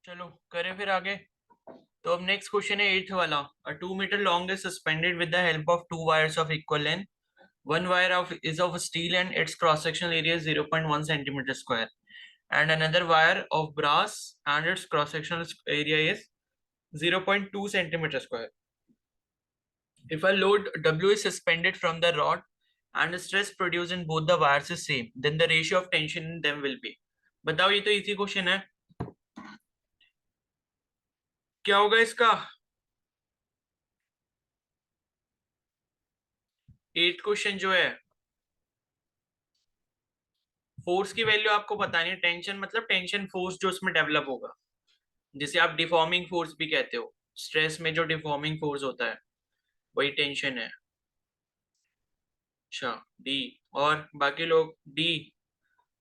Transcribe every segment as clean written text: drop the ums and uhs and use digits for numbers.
चलो करें फिर आगे। तो अब नेक्स्ट क्वेश्चन है एट्थ वाला। A 2 metre long is suspended with the help of two wires of equal length. One wire is of steel and its cross-sectional area is 0.1 centimeter square, and another wire of brass and its cross-sectional area is 0.2 centimeter square. If a load W is suspended from the rod and the stress produced in both the wires is same, then the ratio of tension in them will be. बताओ, ये तो easy question है, क्या होगा इसका? Eight question जो है, force की वैल्यू आपको बतानी है। टेंशन मतलब टेंशन फोर्स जो उसमें डेवलप होगा, जिसे आप डिफॉर्मिंग फोर्स भी कहते हो। स्ट्रेस में जो डिफॉर्मिंग फोर्स होता है वही टेंशन है। अच्छा, डी। और बाकी लोग डी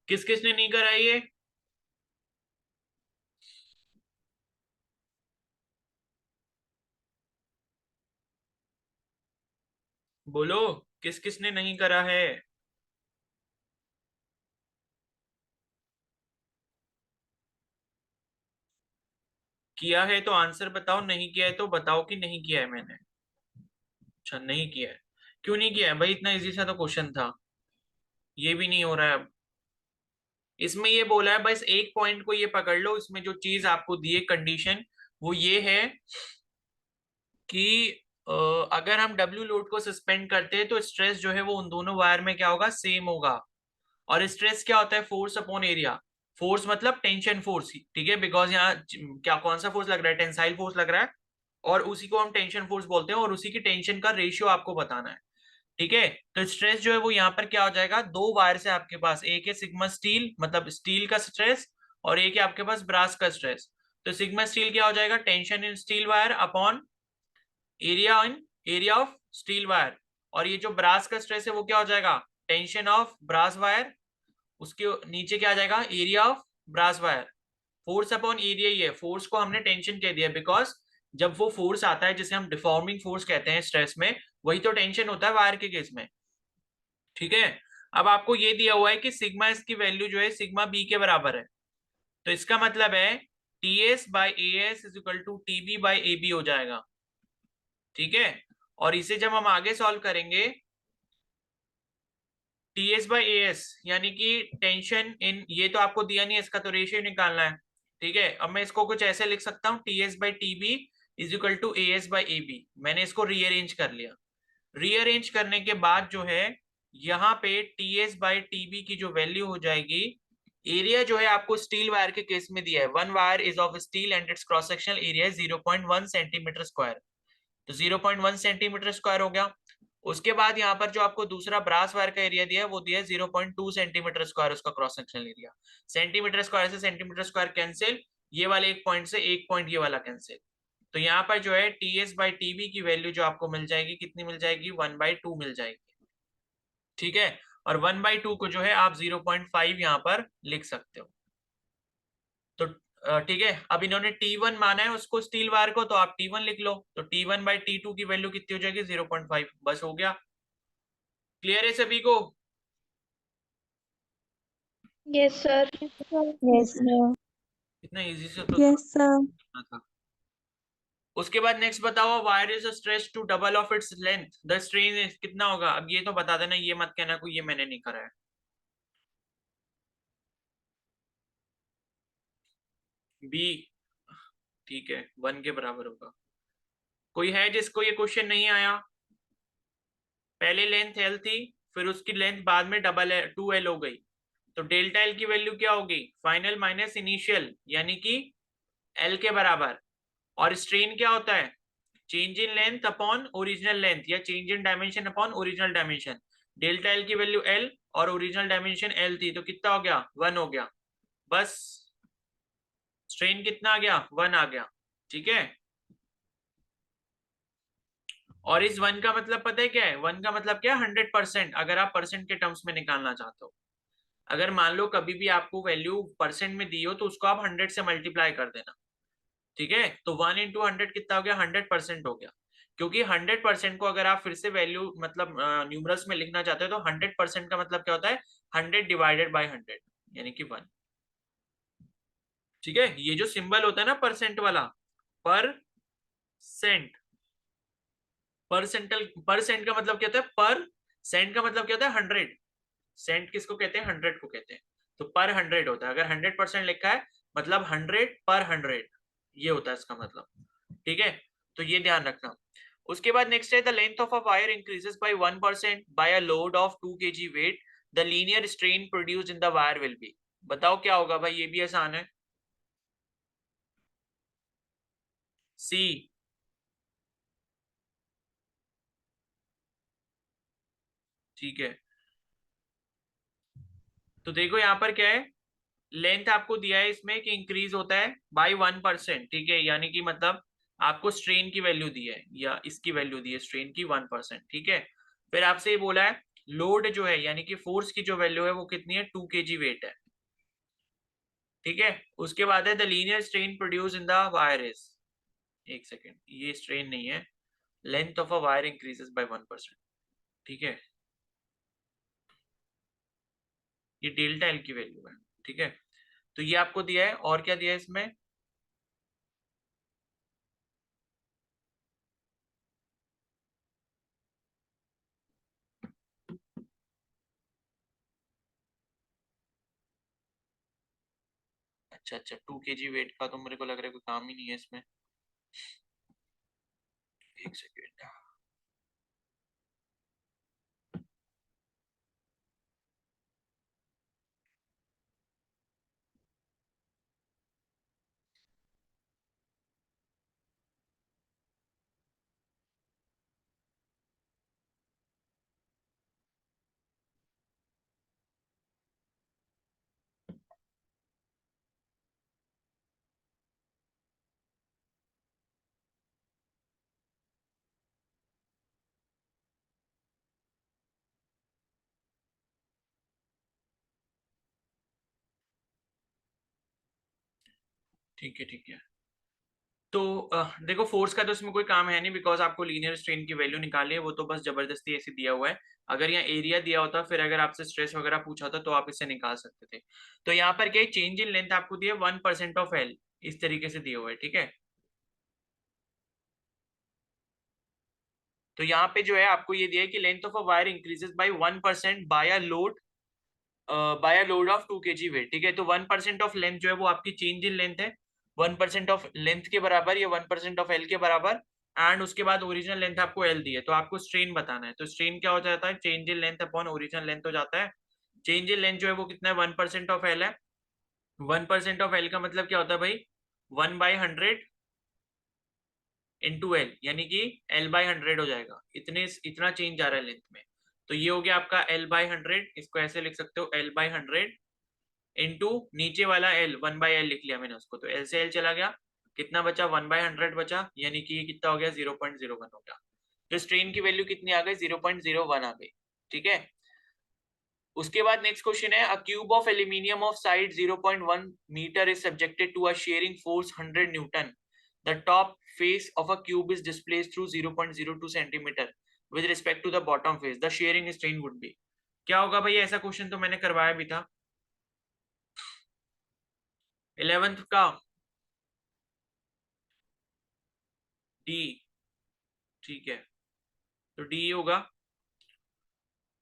किस किस ने नहीं करा ये? बोलो, किस किस ने नहीं करा है? किया है तो आंसर बताओ, नहीं किया है तो बताओ कि नहीं किया है मैंने। अच्छा, नहीं किया है। क्यों नहीं किया है भाई? इतना इजी सा तो क्वेश्चन था। ये भी नहीं हो रहा है अब। इसमें ये बोला है, बस एक पॉइंट को ये पकड़ लो, इसमें जो चीज आपको दी है कंडीशन वो ये है कि अगर हम डब्ल्यू लोड को सस्पेंड करते हैं तो स्ट्रेस जो है वो उन दोनों वायर में क्या होगा? सेम होगा। और स्ट्रेस क्या होता है? Force upon area. फोर्स मतलब टेंशन फोर्स, ठीक है, बिकॉज यहाँ क्या कौन सा फोर्स लग रहा है? टेंसाइल फोर्स लग रहा है, और उसी को हम टेंशन फोर्स बोलते हैं, और उसी की टेंशन का रेशियो आपको बताना है। ठीक है, तो स्ट्रेस जो है वो यहाँ पर क्या हो जाएगा? दो वायर से आपके पास, एक है सिग्मा स्टील मतलब स्टील का स्ट्रेस, और एक है आपके पास ब्रास का स्ट्रेस। तो सिग्मा स्टील क्या हो जाएगा? Tension in steel wire upon area of steel wire. और ये जो ब्रास का स्ट्रेस है वो क्या हो जाएगा? Tension of brass wire. उसके नीचे क्या आ जाएगा? Area of brass wire. Force upon area ही है, फोर्स को हमने टेंशन कह दिया बिकॉज जब वो फोर्स आता है जिसे हम डिफॉर्मिंग फोर्स कहते हैं स्ट्रेस में, वही तो टेंशन होता है वायर के केस में। ठीक है, अब आपको ये दिया हुआ है कि सिग्मा एस की वैल्यू जो है सिग्मा बी के बराबर है। तो इसका मतलब है T S by A S is equal to T B by A B हो जाएगा। ठीक है, और इसे जब हम आगे सॉल्व करेंगे, T S by A S यानी कि टेंशन इन, ये तो आपको दिया नहीं है, इसका तो रेशियो निकालना है। ठीक है, अब मैं इसको कुछ ऐसे लिख सकता हूँ, T S by T B is equal to A S by A B. मैंने इसको रीअरेंज कर लिया। रीअरेंज करने के बाद जो है यहाँ पे T S by T B की जो वैल्यू हो जाएगी, एरिया जो है आपको स्टील वायर के केस में दिया है, one wire is of steel and it's cross sectional area 0.1 centimetre square. तो 0.1 सेंटीमीटर स्क्वायर हो गया। उसके बाद यहाँ पर जो आपको दूसरा ब्रास वायर का एरिया दिया है वो दिया है 0.2 सेंटीमीटर स्क्वायर, उसका cross sectional area. Centimetre square से सेंटीमीटर स्क्वायर कैंसिल, ये वाले एक पॉइंट से एक पॉइंट ये वाला कैंसिल। तो यहाँ पर जो है T S by T B की वैल्यू जो आपको मिल जाएगी, कितनी मिल जाएगी? 1/2 मिल जाएगी। ठीक है, और 1/2 को जो है आप 0.5 यहाँ पर लिख सकते हो। तो ठीक है, अब इन्होंने T1 माना है उसको स्टील वायर को, तो आप T1 लिख लो। तो T1 बाई T2 की वैल्यू कितनी हो जाएगी? 0.5। बस हो गया। क्लियर है सभी को? Yes sir. Yes sir. इतना इजी से तो यस सर। था था। उसके बाद नेक्स्ट बताओ, wire is stretch to double of its length, the strain कितना होगा? अब ये तो बता देना, ये मत कहना कोई ये मैंने नहीं करा है। बी, ठीक है, 1 के बराबर होगा। कोई है जिसको ये क्वेश्चन नहीं आया? पहले लेंथ एल थी, फिर उसकी लेंथ बाद में डबल 2L हो गई, तो डेल्टा एल की वैल्यू क्या होगी? फाइनल माइनस इनिशियल, यानी कि एल के बराबर। और स्ट्रेन क्या होता है? Change in length upon original length, या change in dimension upon original dimension. Delta L की वैल्यू एल और ओरिजिनल डायमेंशन एल थी, तो कितना हो गया? 1 हो गया। बस, स्ट्रेन कितना आ गया? 1 आ गया। ठीक है, और इस 1 का मतलब पता है क्या है? 1 का मतलब क्या है? 100%, अगर आप परसेंट के टर्म्स में निकालना चाहते हो। अगर मान लो कभी भी आपको वैल्यू परसेंट में दी हो तो उसको आप 100 से मल्टीप्लाई कर देना। ठीक है, तो 1 इंटू 100 कितना हो गया? 100% हो गया। क्योंकि 100% को अगर आप फिर से वैल्यू मतलब न्यूमरल्स में लिखना चाहते हो तो 100% का मतलब क्या होता है? 100 डिवाइडेड बाई 100, यानी कि 1। ठीक है, ये जो सिंबल होता है ना परसेंट वाला, पर सेंट, परसेंट का मतलब क्या होता है, पर सेंट का मतलब क्या होता है 100, सेंट किसको कहते हैं, 100 को कहते हैं। तो पर 100 होता है, अगर 100% लिखा है मतलब 100 पर 100, ये होता है इसका मतलब। ठीक है, तो ये ध्यान रखना। उसके बाद नेक्स्ट है the length of a wire increases by 1% by a load of 2 kg weight, the linear strain produced in the wire will be. बताओ क्या होगा भाई, ये भी आसान है। सी। ठीक है, तो देखो यहाँ पर क्या है, लेंथ आपको दिया है इसमें कि इंक्रीज होता है बाय 1%। ठीक है, यानी कि मतलब आपको स्ट्रेन की वैल्यू दी है, या इसकी वैल्यू दी है स्ट्रेन की 1%। ठीक है, फिर आपसे ये बोला है लोड जो है यानी कि फोर्स की जो वैल्यू है वो कितनी है, 2 kg वेट है। ठीक है, उसके बाद है the linear strain produce in the wire is, एक सेकेंड, ये स्ट्रेन नहीं है, length of a wire increases by 1%। ठीक है, ये डेल्टा एल की वैल्यू है। ठीक है, तो ये आपको दिया है, और क्या दिया है इसमें, अच्छा अच्छा, 2 kg वेट का तो मेरे को लग रहा है कोई काम ही नहीं है इसमें, एक सेकेंड। ठीक है ठीक है, तो देखो फोर्स का तो इसमें कोई काम है नहीं, बिकॉज आपको लीनियर स्ट्रेन की वैल्यू निकालनी है, वो तो बस जबरदस्ती ऐसे दिया हुआ है। अगर यहाँ एरिया दिया होता, फिर अगर आपसे स्ट्रेस वगैरह पूछा होता तो आप इससे निकाल सकते थे। तो यहाँ पर क्या चेंज इन लेंथ आपको दिया 1% ऑफ एल, इस तरीके से दिया हुआ है। ठीक है, तो यहाँ पे जो है आपको ये दिया है कि length of a wire increases by 1% by a load of 2 kg weight. ठीक है, तो 1% ऑफ लेंथ जो है वो आपकी चेंज इन लेंथ है, 1% ऑफ लेंथ के बराबर या 1% ऑफ एल के बराबर। एंड उसके बाद ओरिजिनल लेंथ आपको एल दी है, तो आपको स्ट्रेन बताना है। तो स्ट्रेन क्या हो जाता है, change in length upon original length हो जाता है। चेंज इन लेंथ जो है वो कितना है, 1% ऑफ एल है। 1% ऑफ एल का मतलब क्या होता है भाई, 1/100 इंटू एल, यानी कि L/100 हो जाएगा, इतना चेंज आ रहा है लेंथ में। तो ये हो गया आपका L/100, इसको ऐसे लिख सकते हो L/100 इंटू नीचे वाला एल, 1/L लिख लिया मैंने उसको, तो एल से एल चला गया, कितना बचा, 1/100 बचा, यानी कि ये कितना हो गया, 0.01 हो गया। तो स्ट्रेन की वैल्यू कितनी आ गई, 0.01 आ गई। ठीक है, उसके बाद नेक्स्ट क्वेश्चन है, a cube of aluminium of side 0.1 metre is subjected to a shearing force 100 newton, the top face of a cube is displaced through 0.02 centimetre with respect to the bottom face, the shearing strain would be. क्या होगा भाई, ऐसा question तो मैंने करवाया भी था 11th का, डी। ठीक है, तो डी होगा।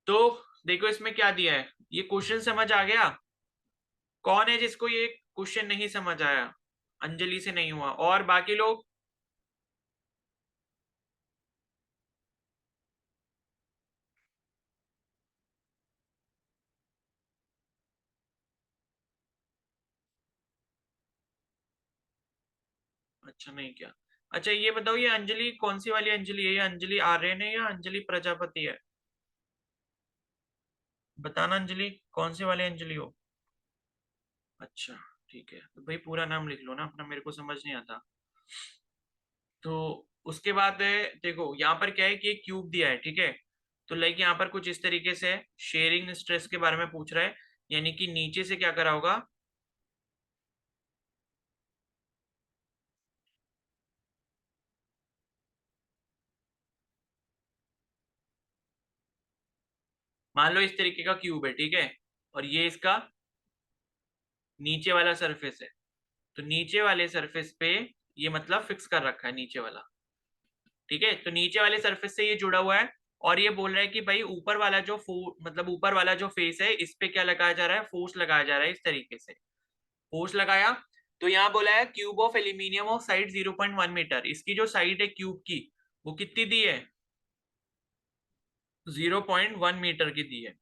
तो देखो इसमें क्या दिया है, ये क्वेश्चन समझ आ गया, कौन है जिसको ये क्वेश्चन नहीं समझ आया, अंजलि से नहीं हुआ, और बाकी लोग। अच्छा नहीं क्या, अच्छा ये बताओ, ये अंजलि कौन सी वाली अंजलि है, ये अंजलि आर्यन है या अंजलि प्रजापति है, बताना अंजलि, कौन सी वाली अंजलि हो। अच्छा ठीक है, तो भाई पूरा नाम लिख लो ना अपना, मेरे को समझ नहीं आता। तो उसके बाद है, देखो यहाँ पर क्या है कि एक क्यूब दिया है। ठीक है, तो लाइक यहाँ पर कुछ इस तरीके से शेयरिंग स्ट्रेस के बारे में पूछ रहा है, यानी कि नीचे से क्या करा होगा, मान लो इस तरीके का क्यूब है। ठीक है, और ये इसका नीचे वाला सरफेस है। तो नीचे वाले सरफेस पे ये मतलब फिक्स कर रखा है नीचे वाला, ठीक है। तो नीचे वाले सरफेस से ये जुड़ा हुआ है और ये बोल रहा है कि भाई ऊपर वाला जो मतलब ऊपर वाला जो फेस है इस पे क्या लगाया जा रहा है, फोर्स लगाया जा रहा है इस तरीके से, फोर्स लगाया। तो यहाँ बोला है cube of aluminium of side 0.1 metre, इसकी जो साइड है क्यूब की वो कितनी दी है, 0.1 मीटर की दी है,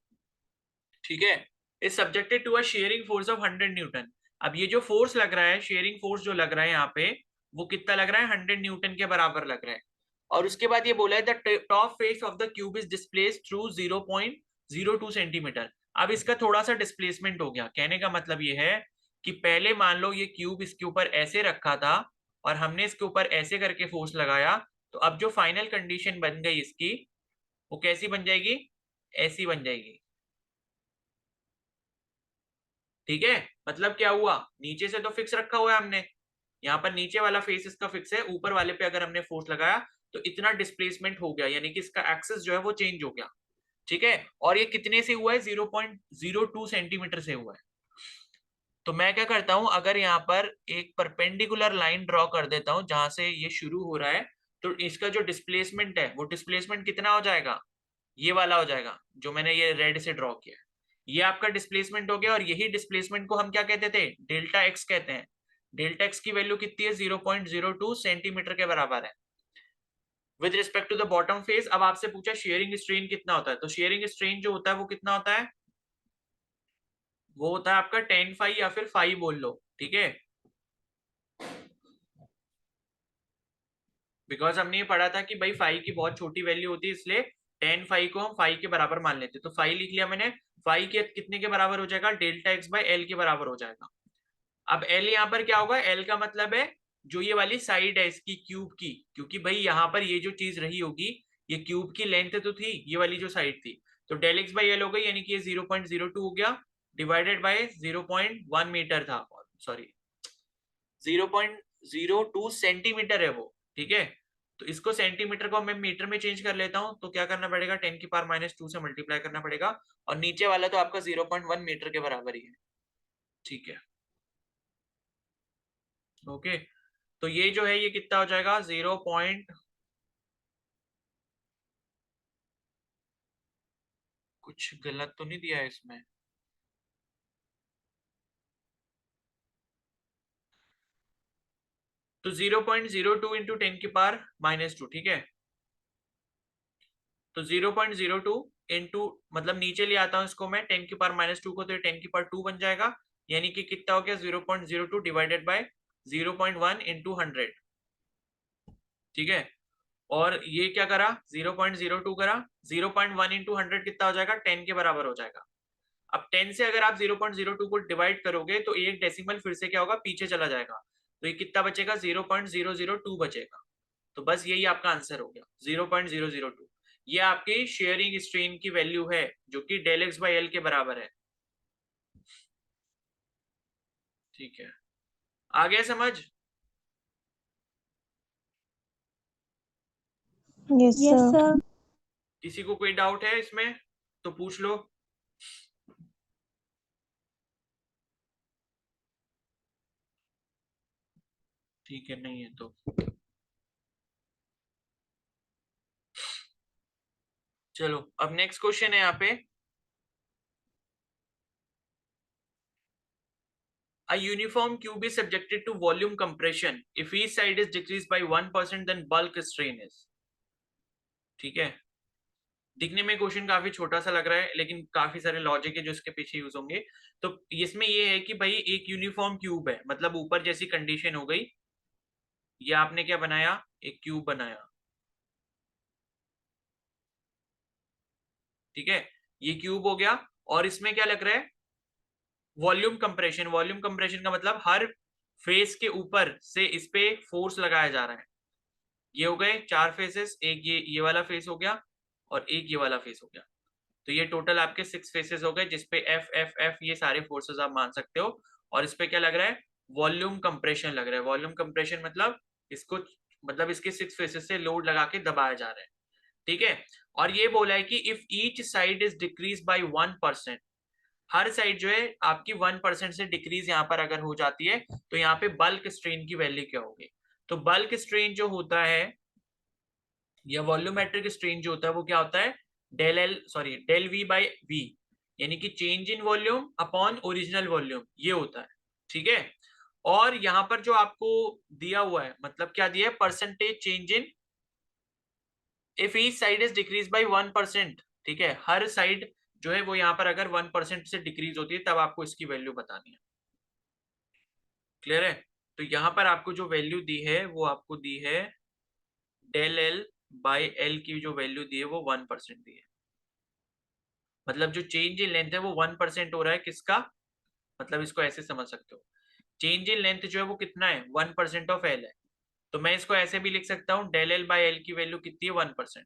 ठीक है। Is subjected to a shearing force of 100 newton. अब ये जो फोर्स लग रहा है, शेयरिंग फोर्स जो लग रहा है यहाँ पे, वो कितना लग रहा है, 100 न्यूटन के बराबर लग रहा है। और उसके बाद ये बोला है the top face of the cube is displaced through 0.02 centimetre. अब इसका थोड़ा सा डिस्प्लेसमेंट हो गया, कहने का मतलब ये है कि पहले मान लो ये क्यूब इसके ऊपर ऐसे रखा था और हमने इसके ऊपर ऐसे करके फोर्स लगाया, तो अब जो फाइनल कंडीशन बन गई इसकी वो कैसी बन जाएगी, ऐसी बन जाएगी, ठीक है। मतलब क्या हुआ, नीचे से तो फिक्स रखा हुआ है हमने, यहाँ पर नीचे वाला फेस इसका फिक्स है, ऊपर वाले पे अगर हमने फोर्स लगाया तो इतना डिस्प्लेसमेंट हो गया, यानी कि इसका एक्सेस जो है वो चेंज हो गया, ठीक है। और ये कितने से हुआ है, 0.02 सेंटीमीटर से हुआ है। तो मैं क्या करता हूं, अगर यहाँ पर एक परपेंडिकुलर लाइन ड्रॉ कर देता हूं जहां से ये शुरू हो रहा है, तो इसका जो डिस्प्लेसमेंट है वो डिस्प्लेसमेंट कितना हो जाएगा, ये वाला हो जाएगा जो मैंने ये रेड से ड्रॉ किया है। ये आपका डिस्प्लेसमेंट हो गया और यही डिस्प्लेसमेंट को हम क्या कहते थे, डेल्टा एक्स कहते हैं। डेल्टा एक्स की वैल्यू कितनी है, 0.02 सेंटीमीटर के बराबर है with respect to the bottom face. अब आपसे पूछा शेयरिंग स्ट्रेन कितना होता है, तो शेयरिंग स्ट्रेन जो होता है वो कितना होता है, वो होता है आपका 10 फाई या फिर फाई बोल लो, ठीक है। बिकॉज हमने ये पढ़ा था कि भाई फाई की बहुत छोटी वैल्यू होती है, इसलिए 10 फाई को हम फाई के बराबर मान लेते, तो फाई लिख लिया मैंने। फाई के कितने के बराबर हो जाएगा, डेल्टा एक्स बाय एल के बराबर हो जाएगा। अब एल यहाँ पर क्या होगा, एल का मतलब है जो ये वाली साइड है इसकी क्यूब की, क्योंकि भाई यहाँ पर ये जो चीज रही होगी, ये क्यूब की लेंथ तो थी ये वाली जो साइड थी, तो डेल एक्स बाई एल हो गई, यानी कि ये 0.02 हो गया डिवाइडेड बाय 0.1 मीटर था, सॉरी 0.02 सेंटीमीटर है वो, ठीक है। तो इसको सेंटीमीटर को मैं मीटर में चेंज कर लेता हूं, तो क्या करना पड़ेगा, 10⁻⁻² से मल्टीप्लाई करना पड़ेगा, और नीचे वाला तो आपका 0.1 मीटर के बराबर ही है, ठीक है। ओके, तो ये जो है ये कितना हो जाएगा, 0 पॉइंट कुछ गलत तो नहीं दिया है इसमें, तो 0.02 इंटू 10⁻⁻², ठीक है। तो 0.02 इंटू, मतलब नीचे ले आता हूं इसको मैं 10⁻⁻² को, तो ये 10⁻² बन जाएगा, यानी कि कितना हो गया, 0.02 डिवाइडेड बाय 0.1 इंटू 100, ठीक है। और ये क्या करा, 0.02 करा, 0.1 इंटू 100 कितना हो जाएगा, 10 के बराबर हो जाएगा। अब 10 से अगर आप 0.02 को डिवाइड करोगे तो एक डेसिमल फिर से क्या होगा, पीछे चला जाएगा, तो ये कितना बचेगा, 0.002 बचेगा। तो बस यही आपका आंसर हो गया, 0.002। ये आपकी शेयरिंग स्ट्रेन की वैल्यू है जो कि डेल एक्स बाई एल के बराबर है, ठीक है। आ गया समझ, यस सर। किसी को कोई डाउट है इसमें तो पूछ लो। ठीक है, नहीं है तो चलो, अब नेक्स्ट क्वेश्चन है यहाँ पे, A uniform cube is subjected to volume compression if each side is decreased by 1%, then bulk strain is, ठीक है। दिखने में क्वेश्चन काफी छोटा सा लग रहा है, लेकिन काफी सारे लॉजिक है जो इसके पीछे यूज होंगे। तो इसमें ये है कि भाई एक यूनिफॉर्म क्यूब है, मतलब ऊपर जैसी कंडीशन हो गई, ये आपने क्या बनाया, एक क्यूब बनाया, ठीक है। ये क्यूब हो गया और इसमें क्या लग रहा है, वॉल्यूम कंप्रेशन। वॉल्यूम कंप्रेशन का मतलब हर फेस के ऊपर से इस पे फोर्स लगाया जा रहा है। ये हो गए 4 फेसेस, एक ये वाला फेस हो गया और एक ये वाला फेस हो गया, तो ये टोटल आपके 6 फेसेस हो गए, जिसपे एफ एफ एफ ये सारे फोर्सेस आप मान सकते हो। और इस पे क्या लग रहा है, वॉल्यूम कंप्रेशन लग रहा है। वॉल्यूम कंप्रेशन मतलब इसको, मतलब इसके 6 फेसेस से लोड लगा के दबाया जा रहा है, ठीक है। और ये बोला है कि if each side is decrease by 1%, her side जो है आपकी 1% से डिक्रीज यहाँ पर अगर हो जाती है तो यहाँ पे बल्क स्ट्रेन की वैल्यू क्या होगी? तो बल्क स्ट्रेन जो होता है या वॉल्यूमेट्रिक स्ट्रेन जो होता है वो क्या होता है? डेल वी बाई वी, यानी कि change in volume upon original volume, ये होता है। ठीक है, और यहाँ पर जो आपको दिया हुआ है, मतलब क्या दिया है? Percentage change in if each side is decrease by 1%। ठीक है, हर साइड जो है वो यहाँ पर अगर 1% से डिक्रीज होती है तब आपको इसकी वैल्यू बतानी है। क्लियर है? तो यहाँ पर आपको जो वैल्यू दी है वो आपको दी है डेल एल बाई एल की जो वैल्यू दी है वो 1% दी है। मतलब जो चेंज इन लेंथ है वो 1% हो रहा है किसका? मतलब इसको ऐसे समझ सकते हो, चेंज इन लेंथ जो है वो कितना है? 1% ऑफ एल है। तो मैं इसको ऐसे भी लिख सकता हूँ, डेल एल बाई एल की वैल्यू कितनी है? 1%।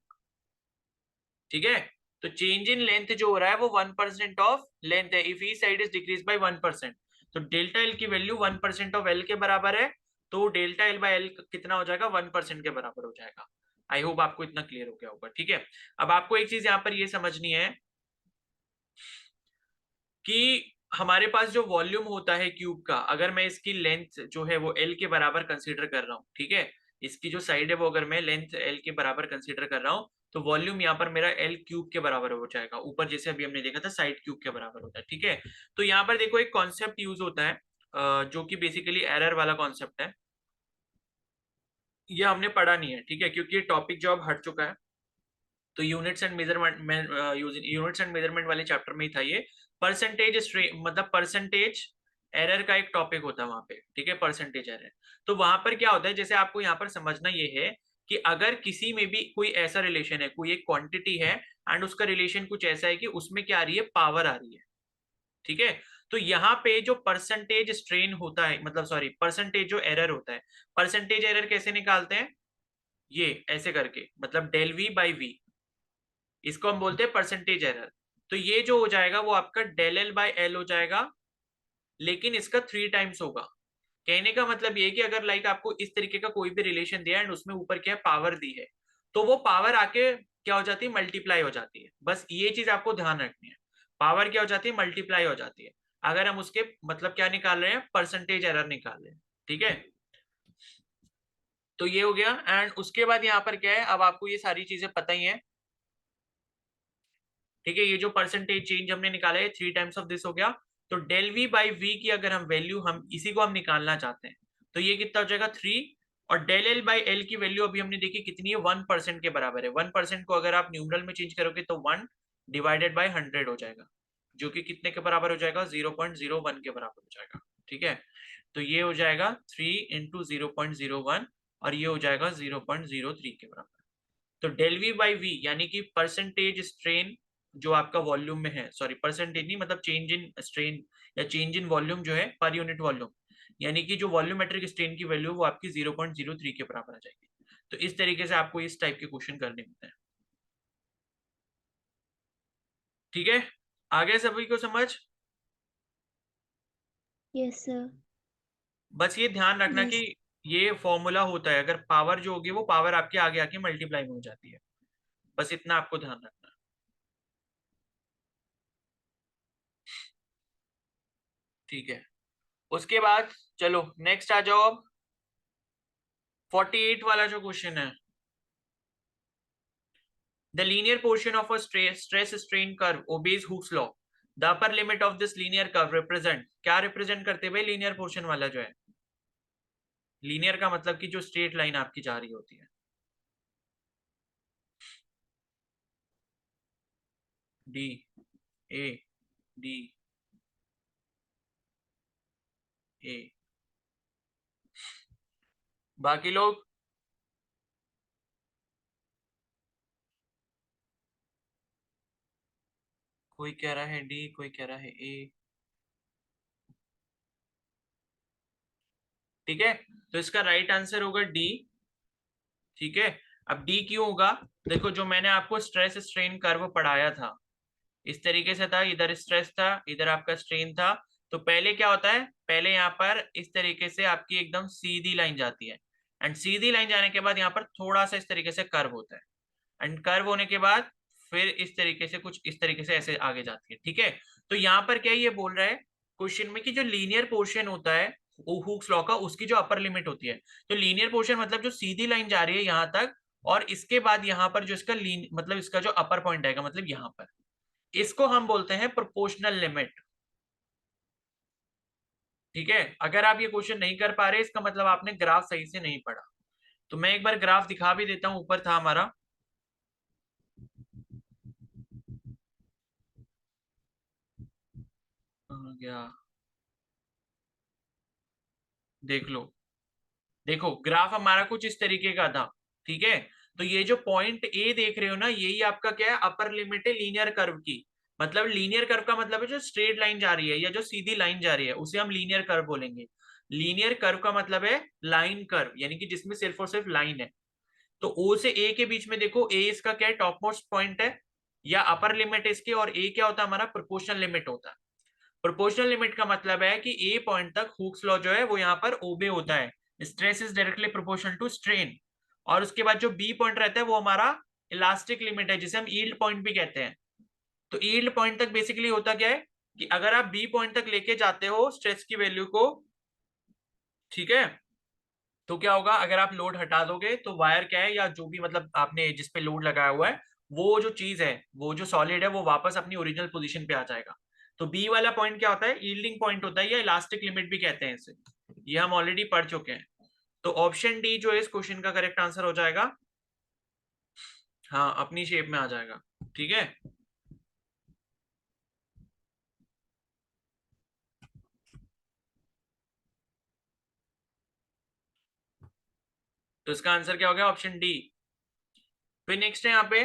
ठीक है, तो चेंज इन लेंथ जो हो रहा है वो 1% ऑफ लेंथ है if each side is decrease by 1%। तो डेल्टा एल की वैल्यू 1% ऑफ एल के बराबर है, तो डेल्टा एल बाय एल कितना हो जाएगा? 1% के बराबर हो जाएगा। आई होप आपको इतना क्लियर हो गया होगा। ठीक है, अब आपको एक चीज यहाँ पर ये समझनी है कि हमारे पास जो वॉल्यूम होता है क्यूब का, अगर मैं इसकी लेंथ जो है वो एल के बराबर कंसीडर कर रहा हूँ, ठीक है, इसकी जो साइड है वो अगर मैं लेंथ एल के बराबर कंसीडर कर रहा हूँ, तो वॉल्यूम यहाँ पर मेरा एल क्यूब के बराबर हो जाएगा। ऊपर जैसे अभी हमने देखा था साइड क्यूब के बराबर होता है। ठीक है, तो यहाँ पर देखो एक कॉन्सेप्ट यूज होता है जो कि बेसिकली एरर वाला कॉन्सेप्ट है। ये हमने पढ़ा नहीं है, ठीक है, क्योंकि ये टॉपिक जो अब हट चुका है। तो यूनिट्स एंड मेजरमेंट में यूनिट्स एंड मेजरमेंट वाले चैप्टर में ही था ये। परसेंटेज स्ट्रेन मतलब परसेंटेज एरर का एक टॉपिक होता है वहां पे। ठीक है, परसेंटेज एरर। तो वहां पर क्या होता है, जैसे आपको यहाँ पर समझना ये है कि अगर किसी में भी कोई ऐसा रिलेशन है, कोई एक क्वांटिटी है एंड उसका रिलेशन कुछ ऐसा है कि उसमें क्या आ रही है? पावर आ रही है। ठीक है, तो यहाँ पे जो परसेंटेज स्ट्रेन होता है, मतलब सॉरी परसेंटेज जो एरर होता है, परसेंटेज एरर कैसे निकालते हैं? ये ऐसे करके, मतलब डेल वी बाई वी, इसको हम बोलते हैं परसेंटेज एरर। तो ये जो हो जाएगा वो आपका डेल एल बाई एल हो जाएगा, लेकिन इसका 3 टाइम्स होगा। कहने का मतलब ये कि अगर लाइक आपको इस तरीके का कोई भी रिलेशन दिया एंड उसमें ऊपर क्या है? पावर दी है, तो वो पावर आके क्या हो जाती है? मल्टीप्लाई हो जाती है। बस ये चीज आपको ध्यान रखनी है, पावर क्या हो जाती है? मल्टीप्लाई हो जाती है। अगर हम उसके मतलब क्या निकाल रहे हैं? परसेंटेज एरर निकाल रहे हैं। ठीक है, तो ये हो गया। एंड उसके बाद यहाँ पर क्या है? अब आपको ये सारी चीजें पता ही है। ठीक है, ये जो परसेंटेज चेंज हमने निकाला है 3 टाइम्स ऑफ दिस हो गया। तो डेल वी बाई वी की अगर हम वैल्यू, हम इसी को हम निकालना चाहते हैं, तो ये कितना हो जाएगा? 3। और डेल एल बाई एल की वैल्यू अभी हमने देखी कितनी है? 1% के बराबर है। 1% को अगर आप न्यूमरल में चेंज करोगे तो 1 डिवाइडेड बाई 100 हो जाएगा, जो कि कितने के बराबर हो जाएगा? 0.01 के बराबर हो जाएगा। ठीक है, तो ये हो जाएगा 3 इंटू 0.01 और ये हो जाएगा 0.03 के बराबर। तो डेल वी बाई वी यानी कि परसेंटेज स्ट्रेन जो आपका वॉल्यूम में है, सॉरी परसेंटेज नहीं, मतलब चेंज इन स्ट्रेन या चेंज इन वॉल्यूम जो है पर यूनिट वॉल्यूम, यानी कि जो वॉल्यूमेट्रिक स्ट्रेन की वैल्यू वो आपकी 0.03 के बराबर आ जाएगी। तो इस तरीके से आपको इस टाइप के क्वेश्चन करने होते हैं। ठीक है, आगे सभी को समझ? Yes, sir. बस ये ध्यान रखना कि Yes. ये फॉर्मूला होता है, अगर पावर जो होगी वो पावर आपके आगे आके मल्टीप्लाई में हो जाती है। बस इतना आपको ध्यान रखना है। ठीक है, उसके बाद चलो नेक्स्ट आ जाओ। अब 48 वाला जो क्वेश्चन है, the linear portion of a stress strain curve obeys Hooke's law. The upper limit of this linear curve represent, क्या रिप्रेजेंट करते भाई? लीनियर पोर्शन वाला जो है, लीनियर का मतलब कि जो स्ट्रेट लाइन आपकी जा रही होती है। डी ए डी ए, बाकी लोग? कोई कह रहा है डी, कोई कह रहा है ए। ठीक है, तो इसका राइट आंसर होगा डी। ठीक है, अब डी क्यों होगा? देखो जो मैंने आपको स्ट्रेस स्ट्रेन कर्व पढ़ाया था इस तरीके से था, इधर स्ट्रेस था, इधर आपका स्ट्रेन था। तो पहले क्या होता है? पहले यहाँ पर इस तरीके से आपकी एकदम सीधी लाइन जाती है, एंड सीधी लाइन जाने के बाद यहाँ पर थोड़ा सा इस तरीके से कर्व होता है, एंड कर्व होने के बाद फिर इस तरीके से कुछ इस तरीके से ऐसे आगे जाती है। ठीक है, तो यहाँ पर क्या ये बोल रहा है क्वेश्चन में कि जो लीनियर पोर्शन होता है हुक्स लॉ का, उसकी जो अपर लिमिट होती है, तो लीनियर पोर्शन मतलब जो सीधी लाइन जा रही है यहाँ तक, और इसके बाद यहाँ पर जो इसका मतलब इसका जो अपर पॉइंट आएगा, मतलब यहाँ पर, इसको हम बोलते हैं प्रोपोर्शनल लिमिट। ठीक है, अगर आप ये क्वेश्चन नहीं कर पा रहे, इसका मतलब आपने ग्राफ सही से नहीं पढ़ा। तो मैं एक बार ग्राफ दिखा भी देता हूं, ऊपर था हमारा, गया, देख लो। देखो ग्राफ हमारा कुछ इस तरीके का था। ठीक है, तो ये जो पॉइंट ए देख रहे हो ना, यही आपका क्या है, अपर लिमिट है लीनियर कर्व की। मतलब लीनियर कर्व का मतलब है जो स्ट्रेट लाइन जा रही है या जो सीधी लाइन जा रही है, उसे हम लीनियर कर्व बोलेंगे। लीनियर कर्व का मतलब है लाइन कर्व, यानी कि जिसमें सिर्फ और सिर्फ लाइन है। तो ओ से ए के बीच में देखो, ए इसका क्या है, टॉप मोस्ट पॉइंट है या अपर लिमिट इसके, और ए क्या होता है हमारा, प्रोपोर्शनल लिमिट होता है। प्रोपोर्शनल लिमिट का मतलब है कि ए पॉइंट तक हुक्स लॉ जो है वो यहाँ पर ओबे होता है, stress is directly proportional to strain. और उसके बाद जो बी पॉइंट रहता है वो हमारा इलास्टिक लिमिट है, जिसे हम यील्ड पॉइंट भी कहते हैं। तो यील्ड पॉइंट तक बेसिकली होता क्या है कि अगर आप बी पॉइंट तक लेके जाते हो स्ट्रेस की वैल्यू को, ठीक है, तो क्या होगा, अगर आप लोड हटा दोगे तो वायर क्या है, या जो भी मतलब आपने जिस पे लोड लगाया हुआ है, वो जो चीज है, वो जो सॉलिड है, वो वापस अपनी ओरिजिनल पोजीशन पे आ जाएगा। तो बी वाला पॉइंट क्या होता है, यील्डिंग पॉइंट होता है या इलास्टिक लिमिट भी कहते हैं इसे। ये हम ऑलरेडी पढ़ चुके हैं। तो ऑप्शन डी जो है इस क्वेश्चन का करेक्ट आंसर हो जाएगा। हाँ, अपनी शेप में आ जाएगा। ठीक है, तो इसका आंसर क्या हो गया, ऑप्शन डी। फिर नेक्स्ट है यहाँ पे,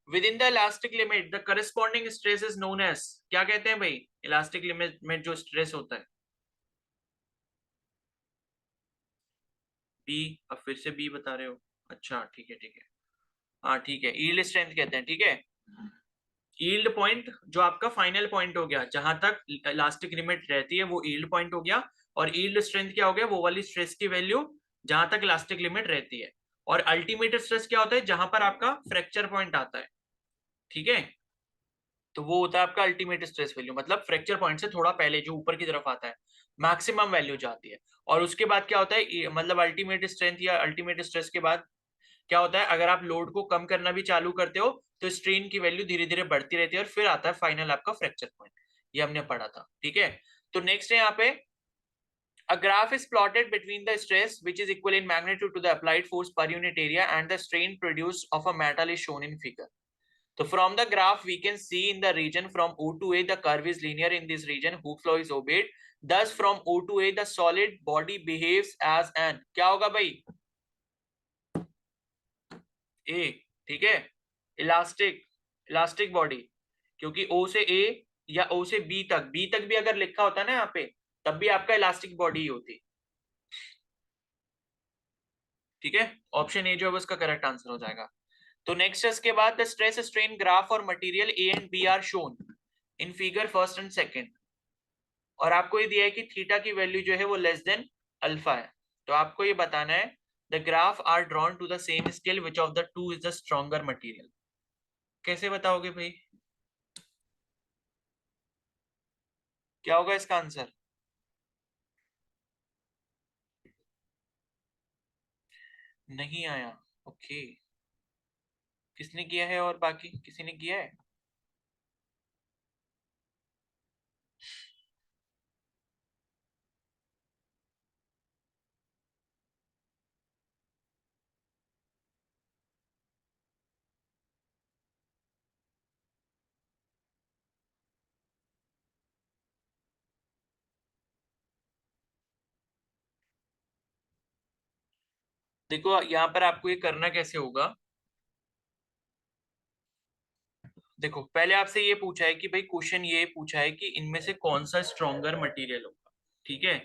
within the elastic limit the corresponding stress is known as, क्या कहते हैं भाई, इलास्टिक लिमिट में जो स्ट्रेस होता है। बी, अब फिर से बी बता रहे हो, अच्छा ठीक है ठीक है, हाँ ठीक है, यील्ड स्ट्रेंथ कहते हैं। ठीक है, यील्ड पॉइंट जो आपका फाइनल पॉइंट हो गया, जहां तक इलास्टिक लिमिट रहती है, वो यील्ड पॉइंट हो गया। और यील्ड स्ट्रेंथ क्या हो गया, वो वाली स्ट्रेस की वैल्यू जहां तक इलास्टिक लिमिट रहती है। और अल्टीमेट स्ट्रेस क्या होता है, जहां पर आपका फ्रैक्चर पॉइंट आता है। ठीक है, तो वो होता है आपका अल्टीमेट स्ट्रेस वैल्यू, मतलब फ्रैक्चर पॉइंट से थोड़ा पहले जो ऊपर की तरफ आता है, मैक्सिमम वैल्यू जाती है। और उसके बाद क्या होता है, मतलब अल्टीमेट स्ट्रेंथ या अल्टीमेट स्ट्रेस के बाद क्या होता है, अगर आप लोड को कम करना भी चालू करते हो, तो स्ट्रेन की वैल्यू धीरे धीरे बढ़ती रहती है, और फिर आता है फाइनल आपका फ्रैक्चर पॉइंट। ये हमने पढ़ा था। ठीक है, तो नेक्स्ट है यहाँ पे, a graph is plotted between the stress which is equal in magnitude to the applied force per unit area and the strain produced of a metal is shown in figure. So from the graph we can see in the region from O to A the curve is linear, in this region Hooke's law is obeyed, thus from O to A the solid body behaves as an, क्या होगा भाई, ए। ठीक है, elastic, elastic body, क्योंकि ओ से ए या ओ से B तक, बी तक भी अगर लिखा होता ना यहाँ पे, तब भी आपका इलास्टिक बॉडी ही होती। ठीक है, ऑप्शन ए जो है उसका करेक्ट आंसर हो जाएगा। तो नेक्स्ट इसके बाद, द स्ट्रेस स्ट्रेन ग्राफ और material A and B are shown in figure first and second. और आपको ये दिया है कि थीटा की वैल्यू जो है वो लेस देन अल्फा है। तो आपको ये बताना है, the graph are drawn to the same scale which of the two is the stronger material. कैसे बताओगे भाई, क्या होगा इसका आंसर। नहीं आया, ओके। किसने किया है, और बाकी किसी ने किया है। देखो यहाँ पर आपको ये करना कैसे होगा, देखो पहले आपसे ये पूछा है कि भाई, क्वेश्चन ये पूछा है कि इनमें से कौन सा स्ट्रॉन्गर मटेरियल होगा। ठीक है,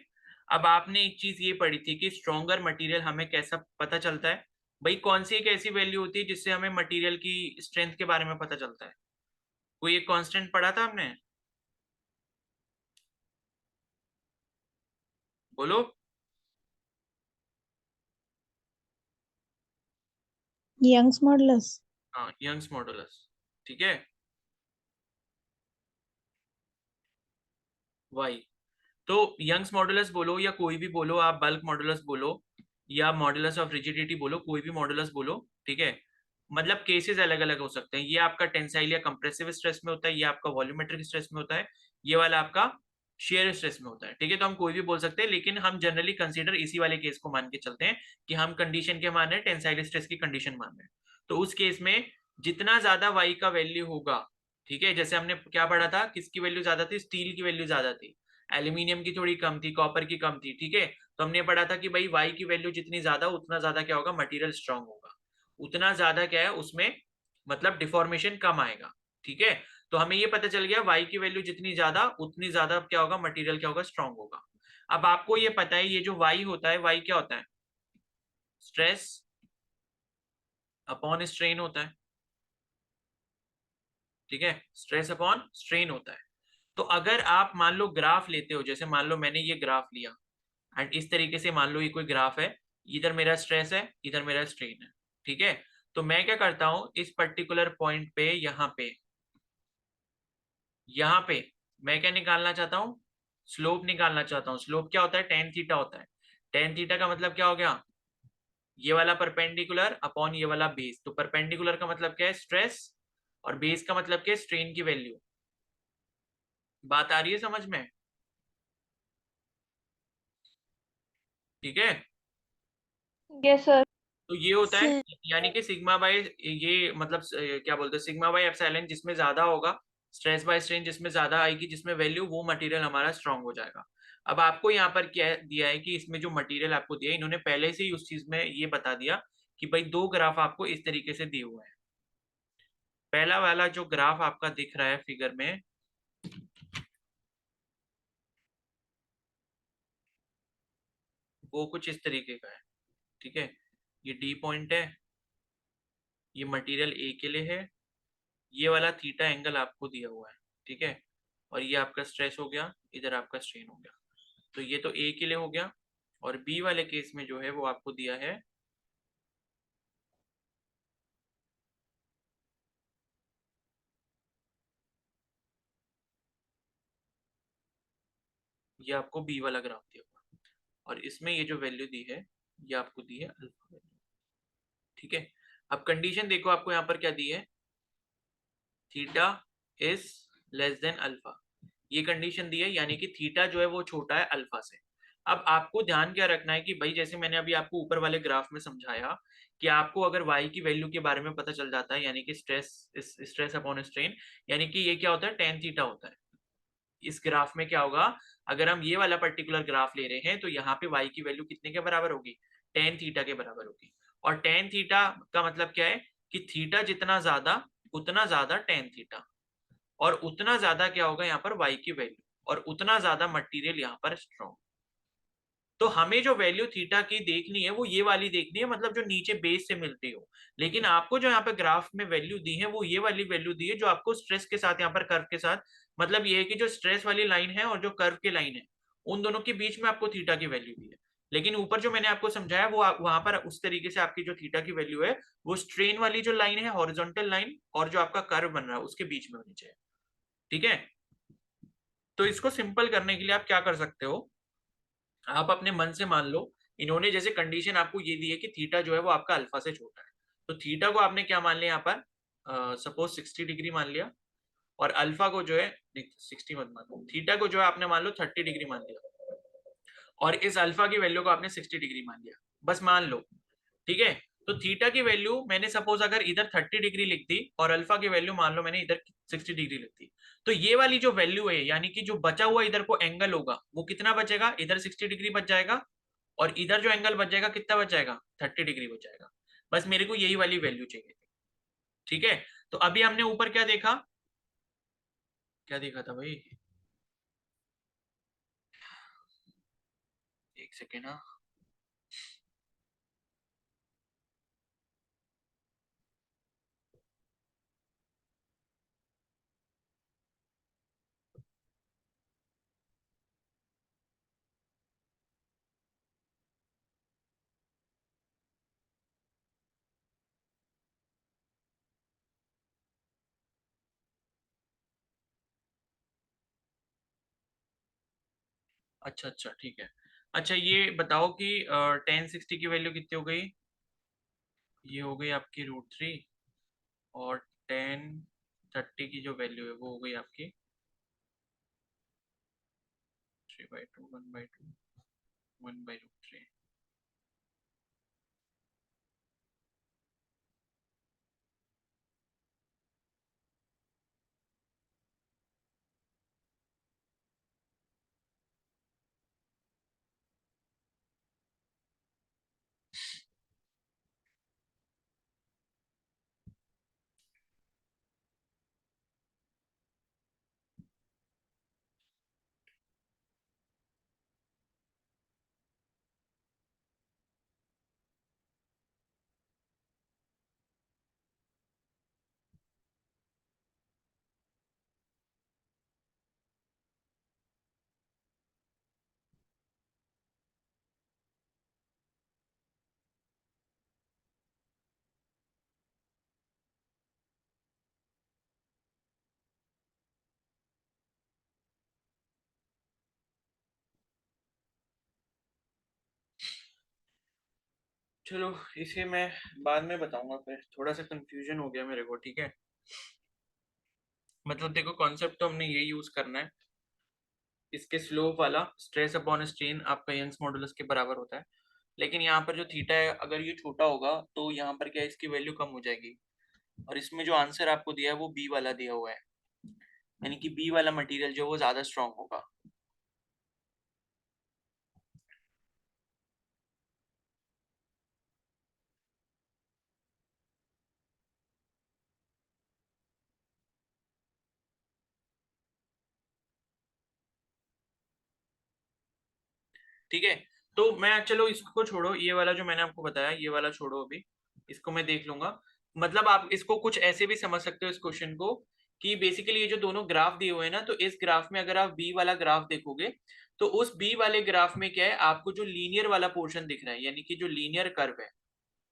अब आपने एक चीज ये पढ़ी थी कि स्ट्रॉन्गर मटेरियल हमें कैसा पता चलता है, भाई कौन सी एक ऐसी वैल्यू होती है जिससे हमें मटेरियल की स्ट्रेंथ के बारे में पता चलता है। कोई एक कांस्टेंट पढ़ा था हमने, बोलो। Young's modulus. हाँ, यंग्स मॉडुलस। ठीक है, वाई। तो यंग्स मॉडुलस बोलो या कोई भी बोलो, आप बल्क मॉडुलस बोलो या मॉडुलस ऑफ रिजिडिटी बोलो, कोई भी मॉडुलस बोलो, ठीक है, मतलब केसेस अलग अलग हो सकते हैं। ये आपका टेंसाइल या कंप्रेसिव स्ट्रेस में होता है, ये आपका वॉल्यूमेट्रिक स्ट्रेस में होता है, ये वाला आपका शेयर स्ट्रेस में होता है, ठीक है। तो हम कोई भी बोल सकते हैं, लेकिन हम जनरली कंसीडर इसी वाले केस को मान के चलते हैं कि हम कंडीशन के मान रहे हैं, टेंसाइल स्ट्रेस की कंडीशन मान रहे हैं। तो उस केस में जितना ज्यादा वाई का वैल्यू होगा, ठीक है, जैसे हमने क्या पढ़ा था, किसकी वैल्यू ज्यादा थी, स्टील की वैल्यू ज्यादा थी, एल्यूमिनियम की थोड़ी कम थी, कॉपर की कम थी, ठीक है। तो हमने पढ़ा था कि भाई वाई की वैल्यू जितनी ज्यादा, उतना ज्यादा क्या होगा, मटेरियल स्ट्रांग होगा, उतना ज्यादा क्या है उसमें, मतलब डिफॉर्मेशन कम आएगा, ठीक है। तो हमें ये पता चल गया वाई की वैल्यू जितनी ज्यादा, उतनी ज्यादा क्या होगा, मटेरियल क्या होगा, स्ट्रांग होगा। अब आपको ये पता है, ये जो वाई होता है, वाई क्या होता है, स्ट्रेस अपॉन स्ट्रेन होता है, ठीक है, स्ट्रेस अपॉन स्ट्रेन होता है। तो अगर आप मान लो ग्राफ लेते हो, जैसे मान लो मैंने ये ग्राफ लिया, एंड इस तरीके से मान लो ये कोई ग्राफ है, इधर मेरा स्ट्रेस है, इधर मेरा स्ट्रेन है, ठीक है। तो मैं क्या करता हूं, इस पर्टिकुलर पॉइंट पे, यहाँ पे मैं क्या निकालना चाहता हूँ, स्लोप निकालना चाहता हूँ। स्लोप क्या होता है, टेन थीटा होता है। टेन थीटा का मतलब क्या हो गया, ये वाला परपेंडिकुलर अपॉन ये वाला बेस। तो परपेंडिकुलर का मतलब क्या है, स्ट्रेस, और बेस का मतलब क्या है, स्ट्रेन की वैल्यू। बात आ रही है समझ में, ठीक है। Yes, sir. तो ये होता है, Sir. यानी कि सिग्मा बाय, ये मतलब क्या बोलते हैं, सिग्मा बाय एप्सिलॉन जिसमें ज्यादा होगा, स्ट्रेस बाय स्ट्रेन जिसमें ज्यादा आएगी, जिसमें वैल्यू, वो मटेरियल हमारा स्ट्रांग हो जाएगा। अब आपको यहाँ पर क्या दिया है कि इसमें जो मटेरियल आपको दिया है, इन्होंने पहले से ही उस चीज में ये बता दिया कि भाई दो ग्राफ आपको इस तरीके से दिए हुए हैं। पहला वाला जो ग्राफ आपका दिख रहा है फिगर में, वो कुछ इस तरीके का है, ठीक है। ये डी पॉइंट है, ये मटेरियल ए के लिए है, ये वाला थीटा एंगल आपको दिया हुआ है, ठीक है। और ये आपका स्ट्रेस हो गया, इधर आपका स्ट्रेन हो गया। तो ये तो ए के लिए हो गया, और बी वाले केस में जो है वो आपको दिया है, ये आपको बी वाला ग्राफ दिया हुआ, और इसमें ये जो वैल्यू दी है, ये आपको दी है अल्फा वैल्यू, ठीक है। अब कंडीशन देखो, आपको यहाँ पर क्या दी है, theta is less than alpha, ये कंडीशन दी है, यानी कि थीटा जो है वो छोटा है अल्फा से। अब आपको ध्यान क्या रखना है कि भाई, जैसे मैंने अभी आपको ऊपर वाले ग्राफ में समझाया कि आपको अगर y की वैल्यू के बारे में पता चल जाता है, यानी कि स्ट्रेस अपॉन स्ट्रेन, यानी कि ये क्या होता है, टेन थीटा होता है। इस ग्राफ में क्या होगा, अगर हम ये वाला पर्टिकुलर ग्राफ ले रहे हैं, तो यहाँ पे y की वैल्यू कितने के बराबर होगी, टेन थीटा के बराबर होगी। और टेन थीटा का मतलब क्या है कि थीटा जितना ज्यादा, उतना ज्यादा टेन थीटा, और उतना ज्यादा क्या होगा यहाँ पर y की वैल्यू, और उतना ज्यादा मटेरियल यहाँ पर स्ट्रॉन्ग। तो हमें जो वैल्यू थीटा की देखनी है, वो ये वाली देखनी है, मतलब जो नीचे बेस से मिलती हो। लेकिन आपको जो यहाँ पे ग्राफ में वैल्यू दी है, वो ये वाली वैल्यू दी है, जो आपको स्ट्रेस के साथ, यहाँ पर कर्व के साथ, मतलब ये है कि जो स्ट्रेस वाली लाइन है और जो कर्व की लाइन है, उन दोनों के बीच में आपको थीटा की वैल्यू दी है। लेकिन ऊपर जो मैंने आपको समझाया, वो वहां पर उस तरीके से आपकी जो थीटा की वैल्यू है, वो स्ट्रेन वाली जो लाइन है, हॉरिजॉन्टल लाइन, और जो आपका कर्व बन रहा है उसके बीच में होनी चाहिए, ठीक है। तो इसको सिंपल करने के लिए आप क्या कर सकते हो, आप अपने मन से मान लो, इन्होंने जैसे कंडीशन आपको ये दी है कि थीटा जो है वो आपका अल्फा से छोटा है, तो थीटा को आपने क्या मान लिया यहाँ पर, सपोज 60 डिग्री मान लिया, और अल्फा को जो है, 60 मत मान, थीटा को जो है आपने मान लो 30 डिग्री मान लिया, और इस अल्फा की वैल्यू को आपने 60 डिग्री मान लिया, बस मान लो, ठीक है। तो थीटा की वैल्यू मैंने सपोज अगर इधर 30 डिग्री लिख दी, और अल्फा की वैल्यू मान लो मैंने इधर 60 डिग्री लिख दी, तो ये वाली जो वैल्यू है, यानी कि जो बचा हुआ इधर को एंगल होगा, वो कितना बचेगा, इधर 60 डिग्री बच जाएगा, और इधर जो एंगल बच जाएगा कितना बच जाएगा, 30 डिग्री बच जाएगा। बस मेरे को यही वाली वैल्यू चाहिए थी, ठीक है। तो अभी हमने ऊपर क्या देखा, क्या देखा था भाई, एक सेकेंड, हाँ। अच्छा अच्छा ठीक है। अच्छा ये बताओ कि 1060 की वैल्यू कितनी हो गई? ये हो गई आपकी √3, और 1030 की जो वैल्यू है वो हो गई आपकी 3/2, 1/2, 1/√3। चलो इसे मैं बाद में बताऊंगा, फिर थोड़ा सा कंफ्यूजन हो गया मेरे को, ठीक है। मतलब देखो कॉन्सेप्ट तो हमने ये यूज करना है, इसके स्लोप वाला स्ट्रेस अपॉन स्ट्रेन आपका यंग्स मॉडुलस के बराबर होता है। लेकिन यहाँ पर जो थीटा है अगर ये छोटा होगा तो यहाँ पर क्या है, इसकी वैल्यू कम हो जाएगी। और इसमें जो आंसर आपको दिया है वो बी वाला दिया हुआ है, यानी कि बी वाला मटेरियल जो वो ज्यादा स्ट्रांग होगा। ठीक है, तो मैं चलो इसको छोड़ो, ये वाला जो मैंने आपको बताया ये वाला छोड़ो अभी, इसको मैं देख लूंगा। मतलब आप इसको कुछ ऐसे भी समझ सकते हो इस क्वेश्चन को, कि बेसिकली ये जो दोनों ग्राफ दिए हुए हैं ना, तो इस ग्राफ में अगर आप बी वाला ग्राफ देखोगे तो उस बी वाले ग्राफ में क्या है, आपको जो लीनियर वाला पोर्शन दिख रहा है, यानी कि जो लीनियर कर्व है।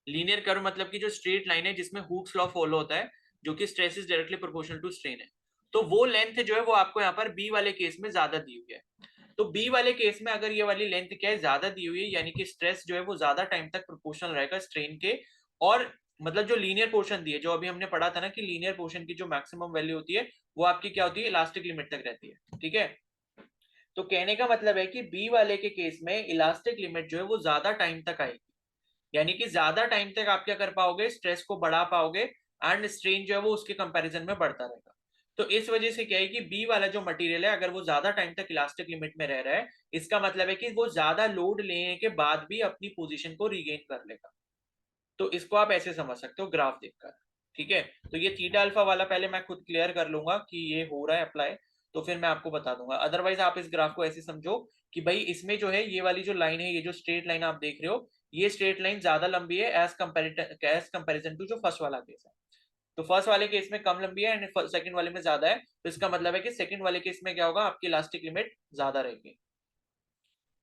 लीनियर कर्व मतलब कि जो स्ट्रेट लाइन है जिसमें हुक्स लॉ फॉलो होता है, जो कि stress is directly proportional to strain है। तो वो लेंथ जो है वो आपको यहाँ पर बी वाले केस में ज्यादा दी हुई है। तो बी वाले केस में अगर ये वाली लेंथ क्या है, ज्यादा दी हुई है, यानी कि स्ट्रेस जो है वो ज्यादा टाइम तक प्रोपोर्शनल रहेगा स्ट्रेन के। और मतलब जो लीनियर पोर्शन दी है, जो अभी हमने पढ़ा था ना कि लीनियर पोर्शन की जो मैक्सिमम वैल्यू होती है वो आपकी क्या होती है, इलास्टिक लिमिट तक रहती है, ठीक है। तो कहने का मतलब है कि बी वाले के केस में इलास्टिक लिमिट जो है वो ज्यादा टाइम तक आएगी, यानी कि ज्यादा टाइम तक आप क्या कर पाओगे, स्ट्रेस को बढ़ा पाओगे, एंड स्ट्रेन जो है वो उसके कंपैरिजन में बढ़ता रहेगा। तो इस वजह से क्या है कि बी वाला जो मटेरियल है अगर वो ज्यादा टाइम तक इलास्टिक लिमिट में रह रहा है, इसका मतलब है कि वो ज्यादा लोड लेने के बाद भी अपनी पोजीशन को रीगेन कर लेगा। तो इसको आप ऐसे समझ सकते हो ग्राफ देखकर, ठीक है। तो ये थीटा अल्फा वाला पहले मैं खुद क्लियर कर लूंगा कि ये हो रहा है अप्लाई, तो फिर मैं आपको बता दूंगा। अदरवाइज आप इस ग्राफ को ऐसे समझो कि भाई इसमें जो है ये वाली जो लाइन है, ये जो स्ट्रेट लाइन आप देख रहे हो, ये स्ट्रेट लाइन ज्यादा लंबी है एज कंपेरिजन टू जो फर्स्ट वाला केस है। तो फर्स्ट वाले केस में कम लंबी है एंड सेकंड वाले में ज्यादा है, तो इसका मतलब है कि सेकंड वाले केस में क्या होगा, आपकी इलास्टिक लिमिट ज्यादा रहेगी।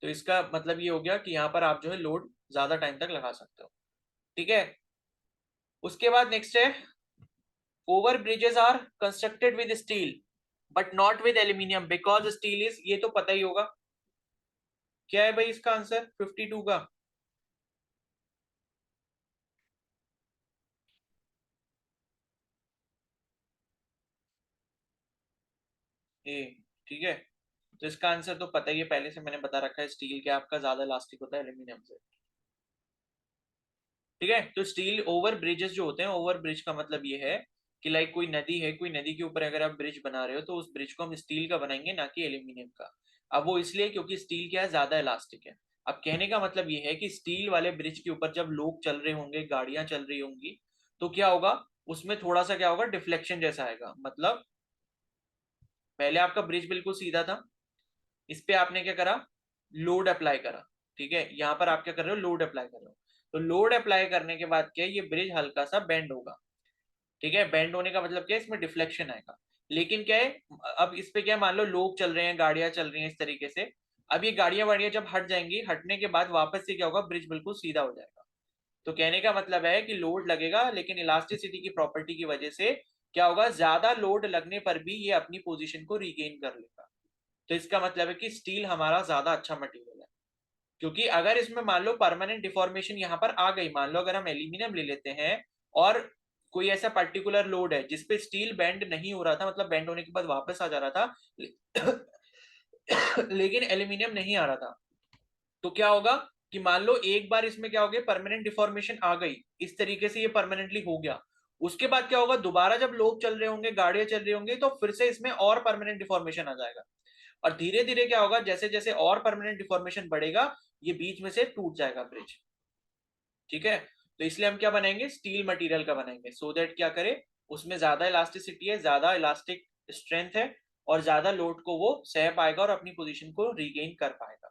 तो इसका मतलब ये हो गया कि यहाँ पर आप जो है लोड ज्यादा टाइम तक लगा सकते हो, ठीक है। उसके बाद नेक्स्ट है, over bridges are constructed with steel but not with aluminium because steel is, ये तो पता ही होगा। क्या है भाई इसका आंसर 52 का? ए, ठीक है। तो इसका आंसर तो पता ही है, पहले से मैंने बता रखा है, स्टील क्या आपका ज्यादा इलास्टिक होता है एल्यूमिनियम से, ठीक है। तो स्टील ओवर ब्रिजेस जो होते हैं, ओवर ब्रिज का मतलब ये है कि लाइक कोई नदी है, कोई नदी के ऊपर अगर आप ब्रिज बना रहे हो तो उस ब्रिज को हम स्टील का बनाएंगे ना कि एल्यूमिनियम का। अब वो इसलिए क्योंकि स्टील क्या है, ज्यादा इलास्टिक है। अब कहने का मतलब ये है कि स्टील वाले ब्रिज के ऊपर जब लोग चल रहे होंगे, गाड़ियां चल रही होंगी, तो क्या होगा, उसमें थोड़ा सा क्या होगा, डिफ्लेक्शन जैसा आएगा। मतलब पहले आपका ब्रिज बिल्कुल सीधा था, इस पे आपने क्या करा, लोड अप्लाई करा, ठीक है। यहाँ पर आप क्या कर रहे हो, लोड अप्लाई कर रहे हो। तो लोड अप्लाई करने के बाद क्या है, ये ब्रिज हल्का सा बेंड होगा, ठीक है। बेंड होने का मतलब क्या है, इसमें डिफ्लेक्शन आएगा। लेकिन क्या है, अब इस पे क्या है, मान लो लोग चल रहे हैं, गाड़ियां चल रही हैं इस तरीके से। अब ये गाड़ियां वाड़ियां जब हट जाएंगी, हटने के बाद वापस से क्या होगा, ब्रिज बिल्कुल सीधा हो जाएगा। तो कहने का मतलब है कि लोड लगेगा, लेकिन इलास्टिसिटी की प्रॉपर्टी की वजह से क्या होगा, ज्यादा लोड लगने पर भी ये अपनी पोजीशन को रिगेन कर लेगा। तो इसका मतलब है कि स्टील हमारा ज्यादा अच्छा मटेरियल है, क्योंकि अगर इसमें मान लो परमानेंट डिफॉर्मेशन यहाँ पर आ गई, मान लो अगर हम एल्यूमिनियम ले लेते हैं और कोई ऐसा पर्टिकुलर लोड है जिसपे स्टील बेंड नहीं हो रहा था, मतलब बेंड होने के बाद वापस आ जा रहा था लेकिन एल्यूमिनियम नहीं आ रहा था, तो क्या होगा कि मान लो एक बार इसमें क्या हो गया, परमानेंट डिफॉर्मेशन आ गई, इस तरीके से ये परमानेंटली हो गया, उसके बाद क्या होगा, दोबारा जब लोग चल रहे होंगे, गाड़ियां चल रही होंगी, तो फिर से इसमें और परमानेंट डिफॉर्मेशन आ जाएगा, और धीरे धीरे क्या होगा, जैसे जैसे और परमानेंट डिफॉर्मेशन बढ़ेगा, ये बीच में से टूट जाएगा ब्रिज। ठीक है, तो इसलिए हम क्या बनाएंगे, स्टील मटेरियल का बनाएंगे, सो दैट क्या करे, उसमें ज्यादा इलास्टिसिटी है, ज्यादा इलास्टिक स्ट्रेंथ है, और ज्यादा लोड को वो सह पाएगा और अपनी पोजीशन को रीगेन कर पाएगा,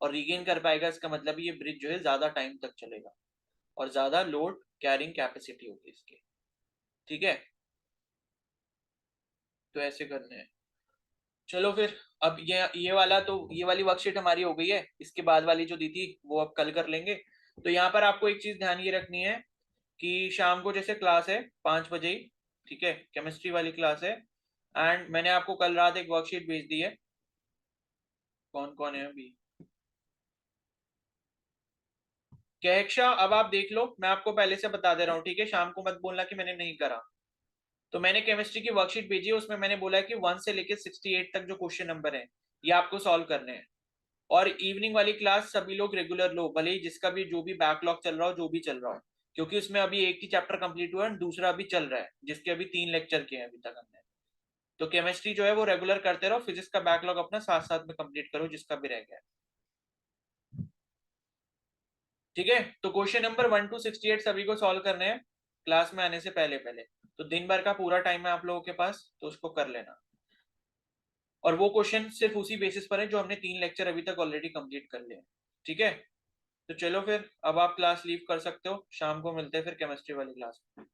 और रीगेन कर पाएगा इसका मतलब ये ब्रिज जो है ज्यादा टाइम तक चलेगा, और ज्यादा लोड कैरिंग कैपेसिटी होगी इसकी। ठीक है, तो ऐसे करने हैं। चलो फिर, अब ये वाला तो ये वाली वर्कशीट हमारी हो गई है, इसके बाद वाली जो दी थी वो अब कल कर लेंगे। तो यहाँ पर आपको एक चीज ध्यान ये रखनी है कि शाम को जैसे क्लास है 5 बजे ही, ठीक है, केमिस्ट्री वाली क्लास है, एंड मैंने आपको कल रात एक वर्कशीट भेज दी है। कौन कौन है अभी, कैक्शा, अब आप देख लो, मैं आपको पहले से बता दे रहा हूँ, ठीक है, शाम को मत बोलना कि मैंने नहीं करा। तो मैंने केमिस्ट्री की वर्कशीट भेजी है, उसमें मैंने बोला है कि 1 से लेकर 68 तक जो क्वेश्चन नंबर है ये आपको सॉल्व करने हैं, और इवनिंग वाली क्लास सभी लोग रेगुलर लो, भले ही जिसका भी जो भी बैकलॉग चल रहा हो, जो भी चल रहा हो, क्योंकि उसमें अभी एक ही चैप्टर कंप्लीट हुआ है, दूसरा अभी चल रहा है, जिसके अभी 3 लेक्चर किए हैं अभी तक हमने। तो केमिस्ट्री जो है वो रेगुलर करते रहो, फिजिक्स का बैकलॉग अपना साथ साथ में कंप्लीट करो जिसका भी रह गया है। ठीक है, तो क्वेश्चन नंबर 1 to 68 सभी को सॉल्व करने हैं क्लास में आने से पहले पहले, तो दिन भर का पूरा टाइम है आप लोगों के पास, तो उसको कर लेना, और वो क्वेश्चन सिर्फ उसी बेसिस पर है जो हमने 3 लेक्चर अभी तक ऑलरेडी कंप्लीट कर लिए। ठीक है, तो चलो फिर अब आप क्लास लीव कर सकते हो, शाम को मिलते हैं फिर केमिस्ट्री वाली क्लास में।